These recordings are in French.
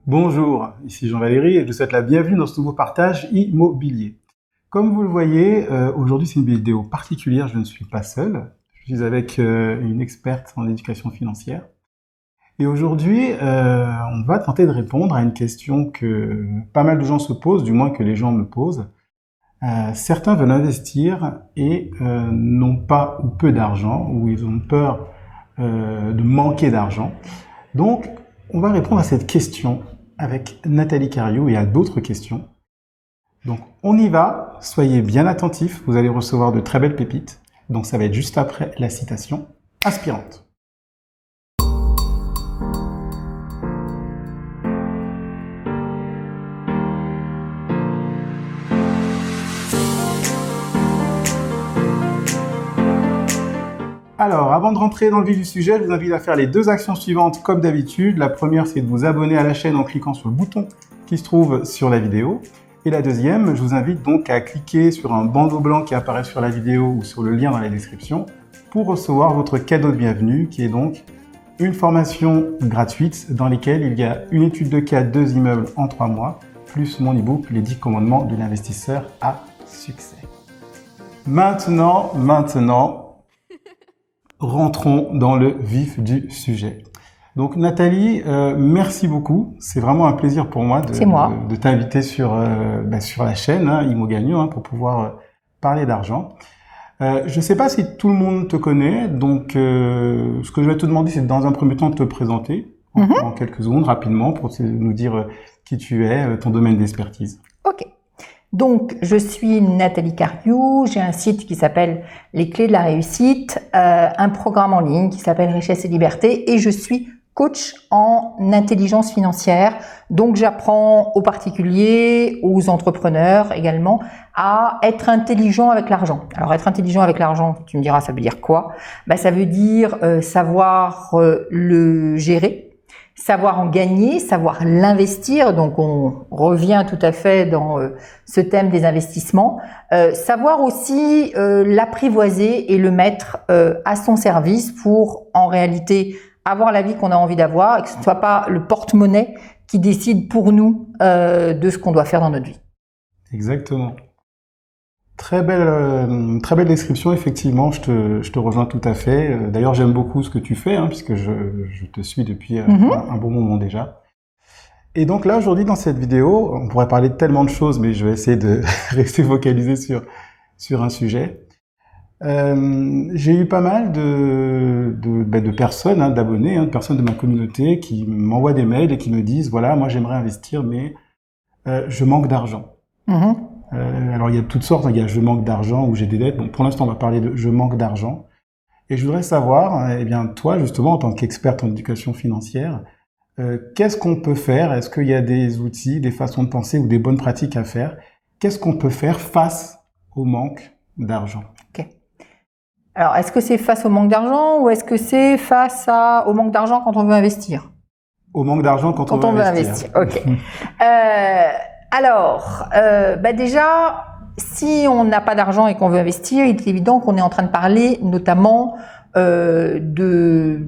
Bonjour, ici Jean-Valéry et je vous souhaite la bienvenue dans ce nouveau partage immobilier. Comme vous le voyez, aujourd'hui c'est une vidéo particulière, je ne suis pas seul, je suis avec une experte en éducation financière. Et aujourd'hui, on va tenter de répondre à une question que pas mal de gens se posent, du moins que les gens me posent. Certains veulent investir et n'ont pas ou peu d'argent, ou ils ont peur de manquer d'argent. Donc, on va répondre à cette question avec Nathalie Cariou et à d'autres questions. Donc, on y va, soyez bien attentifs, vous allez recevoir de très belles pépites. Donc, ça va être juste après la citation inspirante. Alors, avant de rentrer dans le vif du sujet, je vous invite à faire les deux actions suivantes comme d'habitude. La première, c'est de vous abonner à la chaîne en cliquant sur le bouton qui se trouve sur la vidéo. Et la deuxième, je vous invite donc à cliquer sur un bandeau blanc qui apparaît sur la vidéo ou sur le lien dans la description pour recevoir votre cadeau de bienvenue qui est donc une formation gratuite dans laquelle il y a une étude de cas, 2 immeubles en 3 mois, plus mon e-book, les 10 commandements de l'investisseur à succès. Maintenant, rentrons dans le vif du sujet. Donc Nathalie, merci beaucoup. C'est vraiment un plaisir pour moi de t'inviter sur la chaîne Imo Gagnon pour pouvoir parler d'argent. Je ne sais pas si tout le monde te connaît, donc ce que je vais te demander, c'est dans un premier temps de te présenter en quelques secondes rapidement pour nous dire qui tu es, ton domaine d'expertise. Ok. Donc, je suis Nathalie Cariou, j'ai un site qui s'appelle Les Clés de la Réussite, un programme en ligne qui s'appelle Richesse et Liberté et je suis coach en intelligence financière. Donc, j'apprends aux particuliers, aux entrepreneurs également à être intelligent avec l'argent. Alors, être intelligent avec l'argent, tu me diras, ça veut dire quoi? Ça veut dire savoir le gérer. Savoir en gagner, savoir l'investir, donc on revient tout à fait dans ce thème des investissements, savoir aussi l'apprivoiser et le mettre à son service pour en réalité avoir la vie qu'on a envie d'avoir et que ce ne soit pas le porte-monnaie qui décide pour nous de ce qu'on doit faire dans notre vie. Exactement. Très belle description, effectivement, je te rejoins tout à fait. D'ailleurs, j'aime beaucoup ce que tu fais, puisque je te suis depuis un bon moment déjà. Et donc là, aujourd'hui, dans cette vidéo, on pourrait parler de tellement de choses, mais je vais essayer de rester focalisé sur un sujet. J'ai eu pas mal de personnes, d'abonnés, de personnes de ma communauté qui m'envoient des mails et qui me disent, voilà, moi j'aimerais investir, mais je manque d'argent. Alors il y a toutes sortes, il y a je manque d'argent ou j'ai des dettes. Bon, pour l'instant on va parler de je manque d'argent. Et je voudrais savoir, toi justement en tant qu'experte en éducation financière, qu'est-ce qu'on peut faire? Est-ce qu'il y a des outils, des façons de penser ou des bonnes pratiques à faire? Qu'est-ce qu'on peut faire face au manque d'argent? Ok. Alors est-ce que c'est face au manque d'argent ou est-ce que c'est face au manque d'argent quand on veut investir? Au manque d'argent quand on veut investir. Ok. Alors, déjà, si on n'a pas d'argent et qu'on veut investir, il est évident qu'on est en train de parler notamment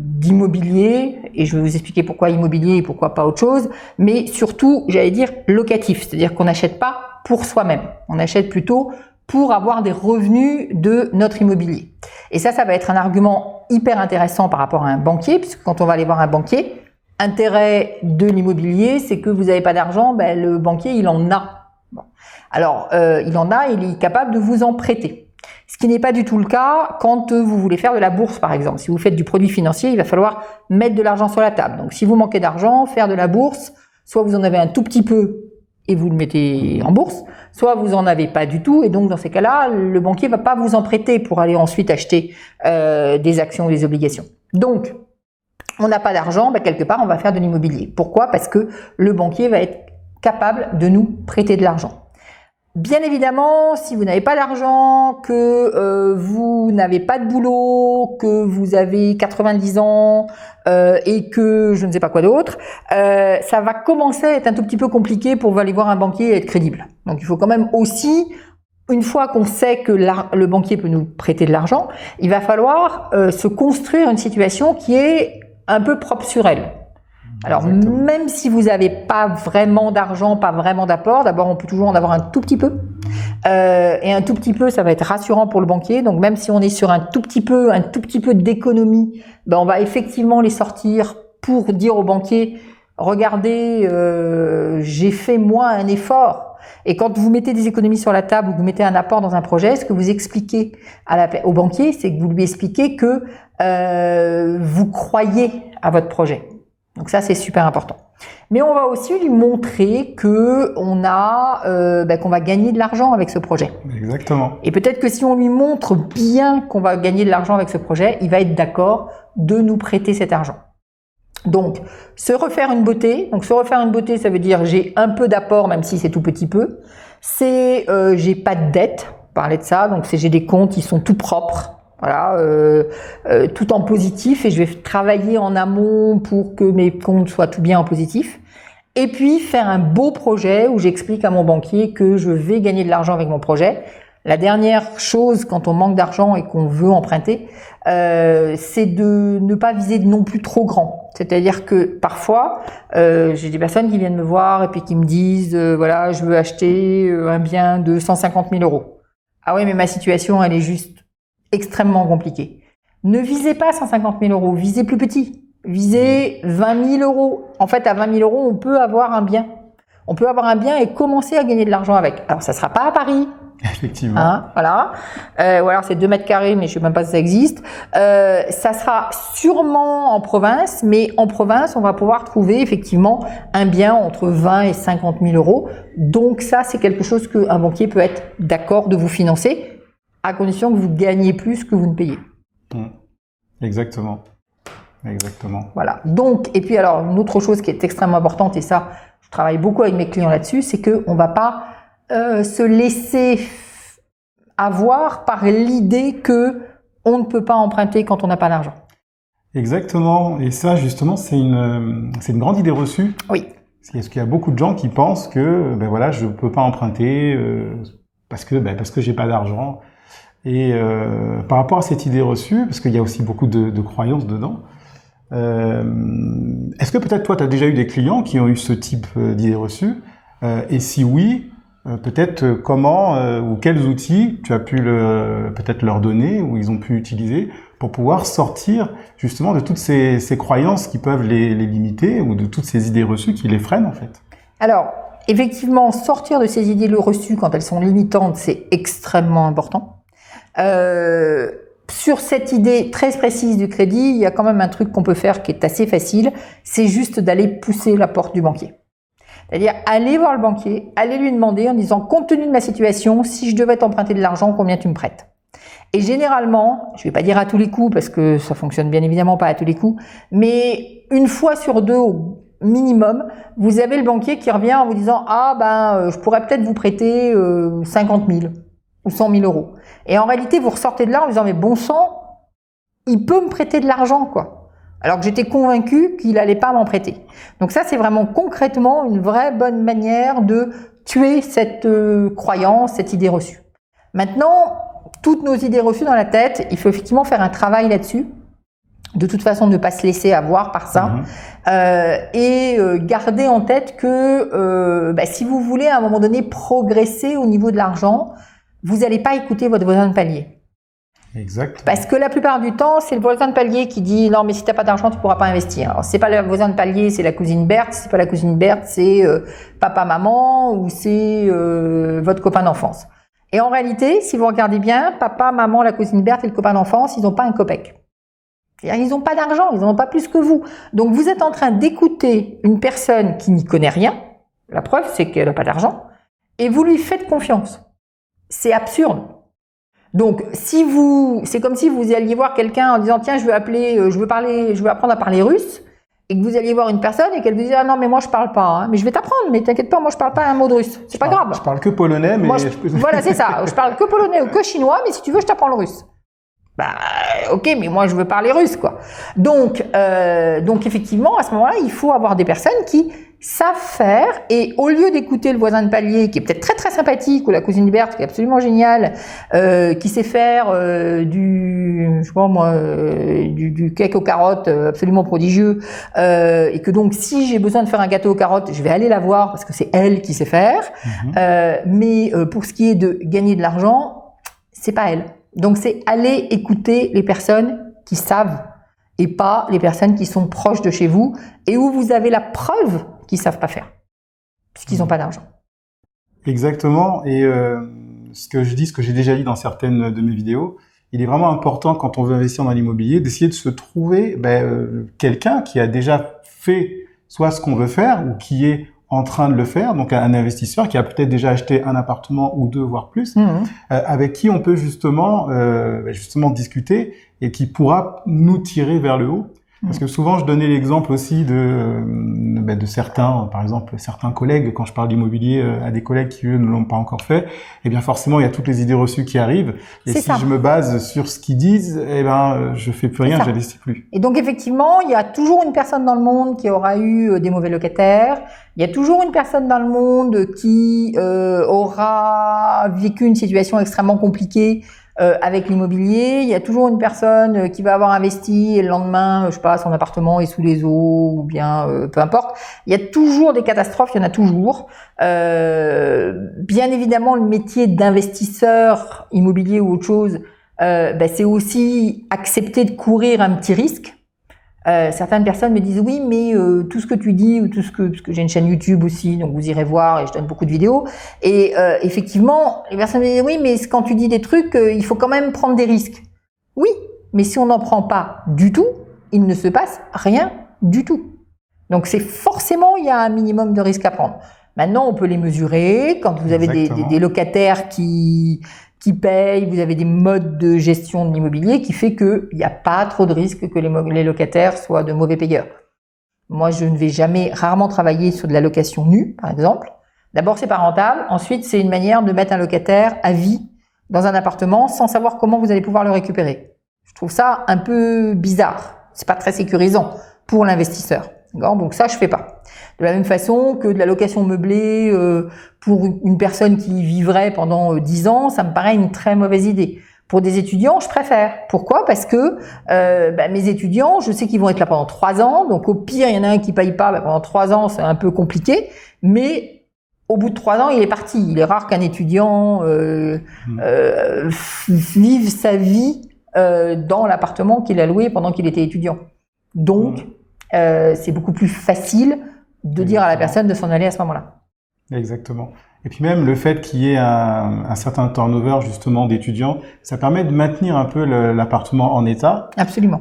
d'immobilier, et je vais vous expliquer pourquoi immobilier et pourquoi pas autre chose, mais surtout, j'allais dire locatif, c'est-à-dire qu'on n'achète pas pour soi-même, on achète plutôt pour avoir des revenus de notre immobilier. Et ça va être un argument hyper intéressant par rapport à un banquier, puisque quand on va aller voir un banquier, intérêt de l'immobilier, c'est que vous n'avez pas d'argent, le banquier, il en a. Bon. Alors, il en a, il est capable de vous en prêter. Ce qui n'est pas du tout le cas quand vous voulez faire de la bourse, par exemple. Si vous faites du produit financier, il va falloir mettre de l'argent sur la table. Donc, si vous manquez d'argent, faire de la bourse, soit vous en avez un tout petit peu et vous le mettez en bourse, soit vous en avez pas du tout et donc dans ces cas-là, le banquier va pas vous en prêter pour aller ensuite acheter des actions ou des obligations. Donc, on n'a pas d'argent, quelque part, on va faire de l'immobilier. Pourquoi? Parce que le banquier va être capable de nous prêter de l'argent. Bien évidemment, si vous n'avez pas d'argent, que vous n'avez pas de boulot, que vous avez 90 ans et que je ne sais pas quoi d'autre, ça va commencer à être un tout petit peu compliqué pour aller voir un banquier et être crédible. Donc il faut quand même aussi, une fois qu'on sait que le banquier peut nous prêter de l'argent, il va falloir se construire une situation qui est un peu propre sur elle. Alors, même si vous n'avez pas vraiment d'argent, pas vraiment d'apport, d'abord, on peut toujours en avoir un tout petit peu. Et un tout petit peu, ça va être rassurant pour le banquier. Donc, même si on est sur un tout petit peu d'économie, on va effectivement les sortir pour dire au banquier, regardez, j'ai fait moi un effort. Et quand vous mettez des économies sur la table ou vous mettez un apport dans un projet, ce que vous expliquez au banquier, c'est que vous lui expliquez que vous croyez à votre projet. Donc ça, c'est super important. Mais on va aussi lui montrer que qu'on va gagner de l'argent avec ce projet. Exactement. Et peut-être que si on lui montre bien qu'on va gagner de l'argent avec ce projet, il va être d'accord de nous prêter cet argent. Donc, se refaire une beauté. Donc, se refaire une beauté, ça veut dire j'ai un peu d'apport, même si c'est tout petit peu. C'est j'ai pas de dette. On parlait de ça. Donc, c'est j'ai des comptes, ils sont tout propres. Voilà, tout en positif, et je vais travailler en amont pour que mes comptes soient tout bien en positif. Et puis faire un beau projet où j'explique à mon banquier que je vais gagner de l'argent avec mon projet. La dernière chose quand on manque d'argent et qu'on veut emprunter, c'est de ne pas viser non plus trop grand. C'est-à-dire que parfois, j'ai des personnes qui viennent me voir et puis qui me disent voilà, je veux acheter un bien de 150 000 euros. Ah ouais, mais ma situation, elle est juste extrêmement compliqué. Ne visez pas 150 000 euros, visez plus petit. Visez 20 000 euros. En fait, à 20 000 euros, on peut avoir un bien. On peut avoir un bien et commencer à gagner de l'argent avec. Alors, ça sera pas à Paris. Effectivement. Voilà. Ou alors, c'est 2 mètres carrés, mais je sais même pas si ça existe. Ça sera sûrement en province, mais en province, on va pouvoir trouver effectivement un bien entre 20 et 50 000 euros. Donc, ça, c'est quelque chose qu'un banquier peut être d'accord de vous financer, à condition que vous gagnez plus que vous ne payez. Exactement. Exactement. Voilà. Donc, et puis alors, une autre chose qui est extrêmement importante, et ça, je travaille beaucoup avec mes clients là-dessus, c'est qu'on ne va pas se laisser avoir par l'idée que on ne peut pas emprunter quand on n'a pas d'argent. Exactement. Et ça, justement, c'est une grande idée reçue. Oui. Parce qu'il y a beaucoup de gens qui pensent que, voilà, je ne peux pas emprunter parce que j'ai pas d'argent. Et par rapport à cette idée reçue, parce qu'il y a aussi beaucoup de croyances dedans, est-ce que peut-être toi, tu as déjà eu des clients qui ont eu ce type d'idée reçue et si oui, peut-être comment ou quels outils tu as pu peut-être leur donner ou ils ont pu utiliser pour pouvoir sortir justement de toutes ces croyances qui peuvent les limiter ou de toutes ces idées reçues qui les freinent en fait? Alors, effectivement, sortir de ces idées reçues quand elles sont limitantes, c'est extrêmement important. Sur cette idée très précise du crédit, il y a quand même un truc qu'on peut faire qui est assez facile, c'est juste d'aller pousser la porte du banquier. C'est-à-dire aller voir le banquier, aller lui demander en disant compte tenu de ma situation, si je devais t'emprunter de l'argent, combien tu me prêtes? Et généralement, je vais pas dire à tous les coups parce que ça fonctionne bien évidemment pas à tous les coups, mais une fois sur deux au minimum, vous avez le banquier qui revient en vous disant je pourrais peut-être vous prêter 50 000 ou 100 000 euros. Et en réalité, vous ressortez de là en vous disant mais bon sang, il peut me prêter de l'argent quoi. Alors que j'étais convaincue qu'il allait pas m'en prêter. Donc ça, c'est vraiment concrètement une vraie bonne manière de tuer cette croyance, cette idée reçue. Maintenant, toutes nos idées reçues dans la tête, il faut effectivement faire un travail là-dessus. De toute façon, ne pas se laisser avoir par ça. Et garder en tête que si vous voulez à un moment donné progresser au niveau de l'argent, vous n'allez pas écouter votre voisin de palier. Exact. Parce que la plupart du temps, c'est le voisin de palier qui dit non mais si t'as pas d'argent, tu pourras pas investir. Alors c'est pas le voisin de palier, c'est la cousine Berthe. Si c'est pas la cousine Berthe, c'est papa maman ou c'est votre copain d'enfance. Et en réalité, si vous regardez bien, papa, maman, la cousine Berthe et le copain d'enfance, ils n'ont pas un copec. C'est-à-dire ils n'ont pas d'argent, ils n'en ont pas plus que vous. Donc vous êtes en train d'écouter une personne qui n'y connaît rien. La preuve, c'est qu'elle n'a pas d'argent. Et vous lui faites confiance. C'est absurde. Donc, c'est comme si vous alliez voir quelqu'un en disant tiens, je veux apprendre à parler russe, et que vous alliez voir une personne et qu'elle vous dit ah non mais moi je parle pas, hein, mais je vais t'apprendre, mais t'inquiète pas, moi je parle pas un mot de russe, c'est pas grave. Je parle que polonais, mais moi, voilà c'est ça, je parle que polonais ou que chinois, mais si tu veux je t'apprends le russe. Ok, mais moi je veux parler russe quoi. Donc effectivement à ce moment-là il faut avoir des personnes qui savent faire, et au lieu d'écouter le voisin de palier qui est peut-être très très sympathique, ou la cousine de Berthe qui est absolument géniale, qui sait faire du cake aux carottes absolument prodigieux, et que donc si j'ai besoin de faire un gâteau aux carottes, je vais aller la voir parce que c'est elle qui sait faire. Mais pour ce qui est de gagner de l'argent, c'est pas elle. Donc c'est aller écouter les personnes qui savent, et pas les personnes qui sont proches de chez vous et où vous avez la preuve qu'ils savent pas faire, puisqu'ils n'ont pas d'argent. Exactement. Et ce que j'ai déjà dit dans certaines de mes vidéos, il est vraiment important quand on veut investir dans l'immobilier d'essayer de se trouver quelqu'un qui a déjà fait soit ce qu'on veut faire ou qui est en train de le faire, donc un investisseur qui a peut-être déjà acheté un appartement ou deux, voire plus, avec qui on peut justement discuter et qui pourra nous tirer vers le haut. Parce que souvent, je donnais l'exemple aussi de certains, par exemple, certains collègues, quand je parle d'immobilier à des collègues qui, eux, ne l'ont pas encore fait, eh bien, forcément, il y a toutes les idées reçues qui arrivent. Et si je me base sur ce qu'ils disent, eh ben, je fais plus rien, j'investis plus. Et donc, effectivement, il y a toujours une personne dans le monde qui aura eu des mauvais locataires. Il y a toujours une personne dans le monde qui aura vécu une situation extrêmement compliquée avec l'immobilier. Il y a toujours une personne qui va avoir investi et le lendemain, je sais pas, son appartement est sous les eaux ou bien peu importe. Il y a toujours des catastrophes, il y en a toujours. Bien évidemment, le métier d'investisseur immobilier ou autre chose, c'est aussi accepter de courir un petit risque. Certaines personnes me disent oui, mais tout ce que tu dis ou parce que j'ai une chaîne YouTube aussi, donc vous irez voir et je donne beaucoup de vidéos. Et effectivement, les personnes me disent oui, mais quand tu dis des trucs, il faut quand même prendre des risques. Oui, mais si on n'en prend pas du tout, il ne se passe rien du tout. Donc c'est forcément il y a un minimum de risques à prendre. Maintenant, on peut les mesurer quand vous avez des locataires qui payent, vous avez des modes de gestion de l'immobilier qui fait qu'il n'y a pas trop de risques que les locataires soient de mauvais payeurs. Moi, je ne vais rarement travailler sur de la location nue, par exemple. D'abord, c'est pas rentable. Ensuite, c'est une manière de mettre un locataire à vie dans un appartement sans savoir comment vous allez pouvoir le récupérer. Je trouve ça un peu bizarre. C'est pas très sécurisant pour l'investisseur. D'accord ? Donc ça, je fais pas. De la même façon que de la location meublée pour une personne qui vivrait pendant 10 ans, ça me paraît une très mauvaise idée. Pour des étudiants, je préfère. Pourquoi ? Parce que mes étudiants, je sais qu'ils vont être là pendant 3 ans. Donc au pire, il y en a un qui paye pas. Pendant 3 ans, c'est un peu compliqué. Mais au bout de 3 ans, il est parti. Il est rare qu'un étudiant vive sa vie dans l'appartement qu'il a loué pendant qu'il était étudiant. Donc, c'est beaucoup plus facile de dire à la personne de s'en aller à ce moment-là. Exactement. Et puis même le fait qu'il y ait un certain turnover justement d'étudiants, ça permet de maintenir un peu l'appartement en état. Absolument.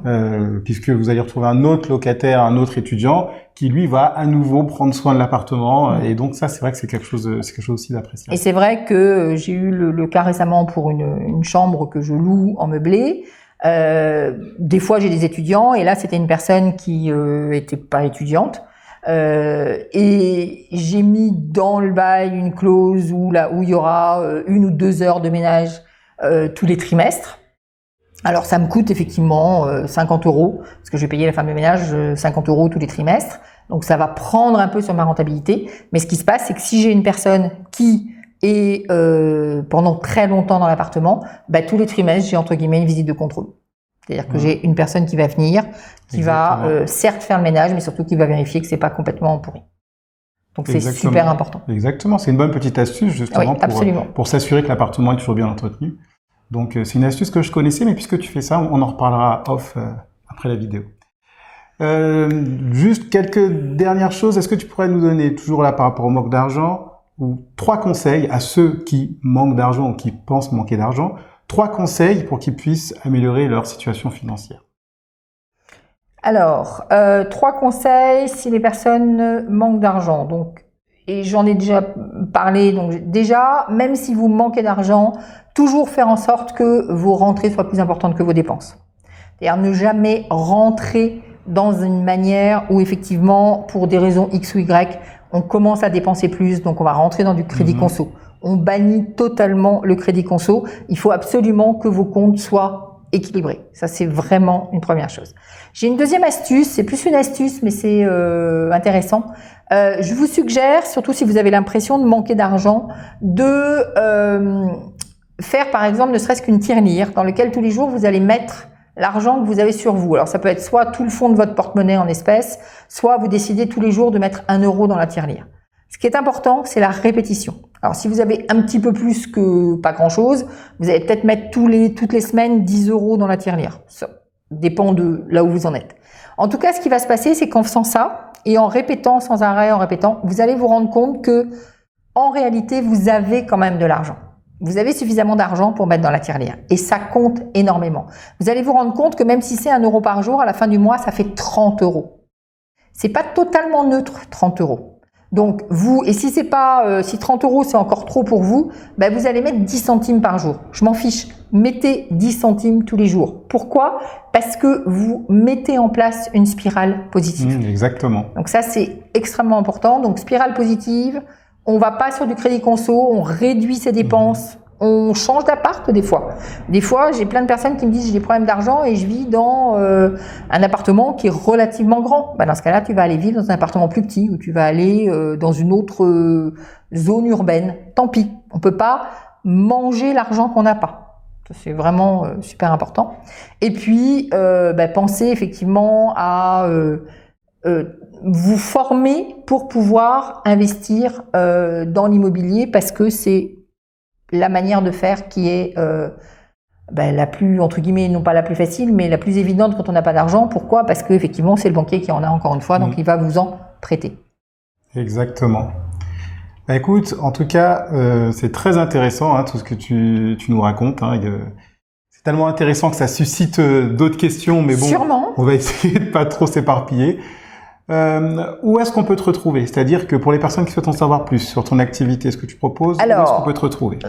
Puisque vous allez retrouver un autre locataire, un autre étudiant qui lui va à nouveau prendre soin de l'appartement. Et donc ça, c'est vrai que c'est quelque chose aussi d'appréciable. Et c'est vrai que j'ai eu le cas récemment pour une chambre que je loue en meublé. Des fois j'ai des étudiants et là c'était une personne qui était pas étudiante et j'ai mis dans le bail une clause où il y aura 1 ou 2 heures de ménage tous les trimestres. Alors ça me coûte effectivement 50 € parce que je vais payer la femme de ménage 50 € tous les trimestres, donc ça va prendre un peu sur ma rentabilité. Mais ce qui se passe, c'est que si j'ai une personne qui et pendant très longtemps dans l'appartement, tous les trimestres, j'ai entre guillemets une visite de contrôle. C'est-à-dire que j'ai une personne qui va venir, qui va certes faire le ménage, mais surtout qui va vérifier que c'est pas complètement pourri. Donc c'est super important. Exactement, c'est une bonne petite astuce justement pour s'assurer que l'appartement est toujours bien entretenu. Donc c'est une astuce que je connaissais, mais puisque tu fais ça, on en reparlera off après la vidéo. Juste quelques dernières choses. Est-ce que tu pourrais nous donner, toujours là par rapport au manque d'argent, ou 3 conseils à ceux qui manquent d'argent ou qui pensent manquer d'argent, 3 conseils pour qu'ils puissent améliorer leur situation financière? Alors, 3 conseils si les personnes manquent d'argent. Donc, et j'en ai déjà parlé. Donc déjà, même si vous manquez d'argent, toujours faire en sorte que vos rentrées soient plus importantes que vos dépenses. C'est-à-dire ne jamais rentrer dans une manière où effectivement, pour des raisons X ou Y, on commence à dépenser plus, donc on va rentrer dans du crédit conso. On bannit totalement le crédit conso. Il faut absolument que vos comptes soient équilibrés. Ça, c'est vraiment une première chose. J'ai une deuxième astuce. C'est plus une astuce, mais c'est intéressant. Je vous suggère, surtout si vous avez l'impression de manquer d'argent, de faire par exemple ne serait-ce qu'une tirelire dans laquelle tous les jours vous allez mettre l'argent que vous avez sur vous. Alors ça peut être soit tout le fond de votre porte-monnaie en espèces, soit vous décidez tous les jours de mettre 1 euro dans la tirelire. Ce qui est important, c'est la répétition. Alors si vous avez un petit peu plus que pas grand-chose, vous allez peut-être mettre toutes les semaines 10 euros dans la tirelire. Ça dépend de là où vous en êtes. En tout cas, ce qui va se passer, c'est qu'en faisant ça, et en répétant sans arrêt, vous allez vous rendre compte que en réalité, vous avez quand même de l'argent. Vous avez suffisamment d'argent pour mettre dans la tirelire. Et ça compte énormément. Vous allez vous rendre compte que même si c'est 1 euro par jour, à la fin du mois, ça fait 30 euros. C'est pas totalement neutre, 30 euros. Donc, et si c'est pas, si 30 euros c'est encore trop pour vous, ben vous allez mettre 10 centimes par jour. Je m'en fiche. Mettez 10 centimes tous les jours. Pourquoi? Parce que vous mettez en place une spirale positive. Exactement. Donc ça, c'est extrêmement important. Donc, spirale positive. On va pas sur du crédit conso, on réduit ses dépenses, on change d'appart des fois. Des fois, j'ai plein de personnes qui me disent j'ai des problèmes d'argent et je vis dans un appartement qui est relativement grand. Dans ce cas-là, tu vas aller vivre dans un appartement plus petit ou tu vas aller dans une autre zone urbaine. Tant pis, on peut pas manger l'argent qu'on n'a pas. C'est vraiment super important. Et puis, pensez effectivement à vous former pour pouvoir investir dans l'immobilier parce que c'est la manière de faire qui est la plus, entre guillemets, non pas la plus facile, mais la plus évidente quand on n'a pas d'argent. Pourquoi? Parce que effectivement, c'est le banquier qui en a encore une fois, donc il va vous en prêter. Exactement. Écoute, en tout cas, c'est très intéressant tout ce que tu nous racontes. C'est tellement intéressant que ça suscite d'autres questions, mais bon, sûrement. On va essayer de pas trop s'éparpiller. Où est-ce qu'on peut te retrouver? C'est-à-dire que pour les personnes qui souhaitent en savoir plus sur ton activité, ce que tu proposes, où est-ce qu'on peut te retrouver?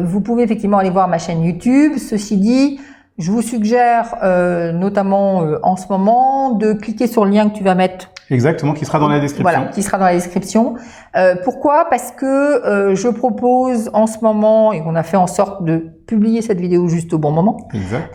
Vous pouvez effectivement aller voir ma chaîne YouTube. Ceci dit, je vous suggère notamment en ce moment de cliquer sur le lien que tu vas mettre. Exactement, qui sera dans la description. Voilà, qui sera dans la description. Pourquoi? Parce que je propose en ce moment, et on a fait en sorte de publier cette vidéo juste au bon moment. Exact.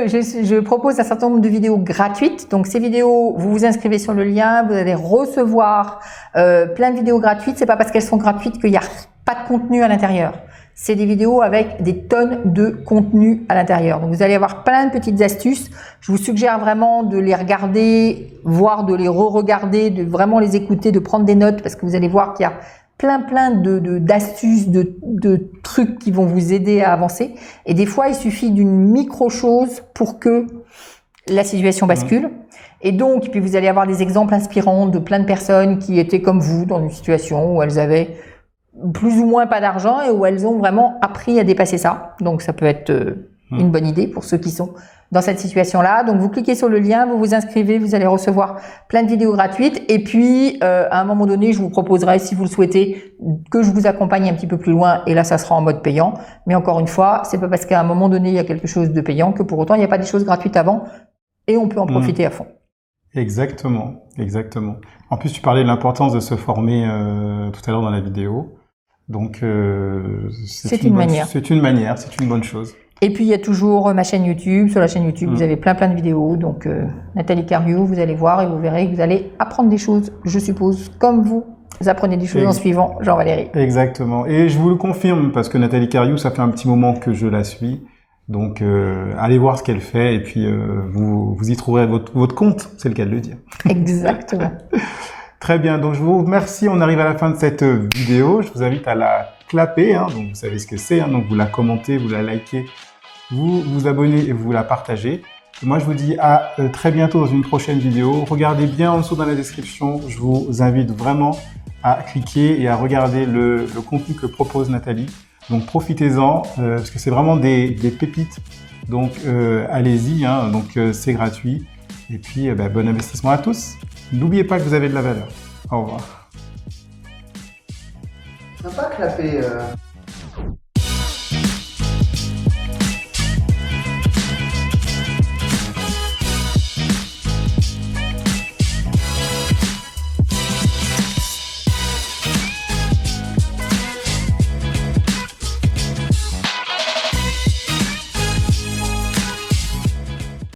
Je propose un certain nombre de vidéos gratuites. Donc ces vidéos, vous vous inscrivez sur le lien, vous allez recevoir plein de vidéos gratuites. C'est pas parce qu'elles sont gratuites qu'il n'y a pas de contenu à l'intérieur. C'est des vidéos avec des tonnes de contenu à l'intérieur. Donc vous allez avoir plein de petites astuces. Je vous suggère vraiment de les regarder, voire de les re-regarder, de vraiment les écouter, de prendre des notes parce que vous allez voir qu'il y a plein d'astuces, de trucs qui vont vous aider à avancer. Et des fois, il suffit d'une micro-chose pour que la situation bascule. Et donc, puis vous allez avoir des exemples inspirants de plein de personnes qui étaient comme vous dans une situation où elles avaient plus ou moins pas d'argent et où elles ont vraiment appris à dépasser ça. Donc ça peut être une bonne idée pour ceux qui sont dans cette situation-là. Donc vous cliquez sur le lien, vous vous inscrivez, vous allez recevoir plein de vidéos gratuites. Et puis à un moment donné, je vous proposerai, si vous le souhaitez, que je vous accompagne un petit peu plus loin. Et là, ça sera en mode payant. Mais encore une fois, c'est pas parce qu'à un moment donné, il y a quelque chose de payant que pour autant, il n'y a pas des choses gratuites avant. Et on peut en profiter à fond. Exactement, exactement. En plus, tu parlais de l'importance de se former tout à l'heure dans la vidéo. Donc, c'est une manière. C'est une manière, c'est une bonne chose. Et puis, il y a toujours ma chaîne YouTube. Sur la chaîne YouTube, vous avez plein de vidéos. Donc, Nathalie Cariou, vous allez voir et vous verrez que vous allez apprendre des choses, je suppose, comme vous apprenez des choses en suivant Jean-Valérie. Exactement. Et je vous le confirme, parce que Nathalie Cariou, ça fait un petit moment que je la suis. Donc, allez voir ce qu'elle fait et puis vous y trouverez votre compte, c'est le cas de le dire. Exactement. Très bien, donc je vous remercie. On arrive à la fin de cette vidéo. Je vous invite à la clapper, donc vous savez ce que c'est. Donc vous la commentez, vous la likez, vous vous abonnez et vous la partagez. Et moi, je vous dis à très bientôt dans une prochaine vidéo. Regardez bien en dessous dans la description. Je vous invite vraiment à cliquer et à regarder le contenu que propose Nathalie. Donc profitez-en, parce que c'est vraiment des pépites. Donc allez-y, donc c'est gratuit. Et puis bon investissement à tous. N'oubliez pas que vous avez de la valeur. Au revoir. Tu n'as pas clapé